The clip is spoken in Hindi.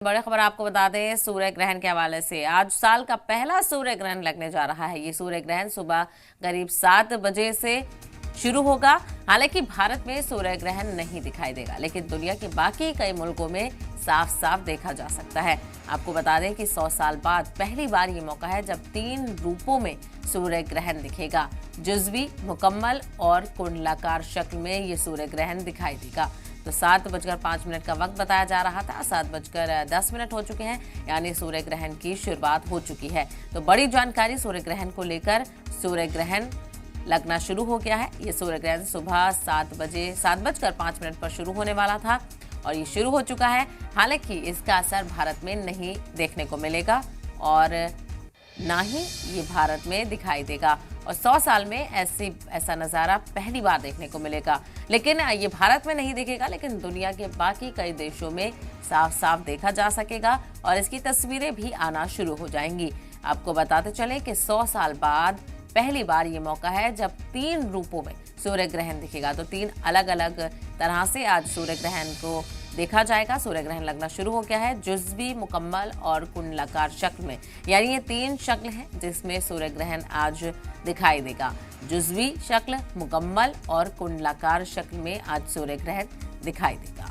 बड़ी खबर आपको बता दें सूर्य ग्रहण के हवाले से। आज साल का पहला सूर्य ग्रहण लगने जा रहा है। ये सूर्य ग्रहण सुबह करीब 7 बजे से शुरू होगा। हालांकि भारत में सूर्य ग्रहण नहीं दिखाई देगा, लेकिन दुनिया के बाकी कई मुल्कों में साफ साफ देखा जा सकता है। आपको बता दें कि 100 साल बाद पहली बार ये मौका है जब 3 रूपों में सूर्य ग्रहण दिखेगा। जुज़वी, मुकम्मल और कुंडलाकार शक्ल में ये सूर्य ग्रहण दिखाई देगा। तो 7:05 का वक्त बताया जा रहा था, 7:10 हो चुके हैं, यानी सूर्य ग्रहण की शुरुआत हो चुकी है। तो बड़ी जानकारी सूर्य ग्रहण को लेकर, सूर्य ग्रहण लगना शुरू हो गया है। ये सूर्य ग्रहण सुबह 7:05 पर शुरू होने वाला था और ये शुरू हो चुका है। हालांकि इसका असर भारत में नहीं देखने को मिलेगा और ना ही ये भारत में दिखाई देगा और 100 साल में ऐसा नज़ारा पहली बार देखने को मिलेगा। लेकिन ये भारत में नहीं दिखेगा, लेकिन दुनिया के बाकी कई देशों में साफ साफ देखा जा सकेगा और इसकी तस्वीरें भी आना शुरू हो जाएंगी। आपको बताते चलें कि 100 साल बाद पहली बार ये मौका है जब 3 रूपों में सूर्य ग्रहण दिखेगा। तो 3 अलग अलग तरह से आज सूर्य ग्रहण को देखा जाएगा। सूर्य ग्रहण लगना शुरू हो गया है जुज़वी, मुकम्मल और कुंडलाकार शक्ल में, यानी ये 3 शक्ल हैं जिसमें सूर्य ग्रहण आज दिखाई देगा। जुज़वी शक्ल, मुकम्मल और कुंडलाकार शक्ल में आज सूर्य ग्रहण दिखाई देगा।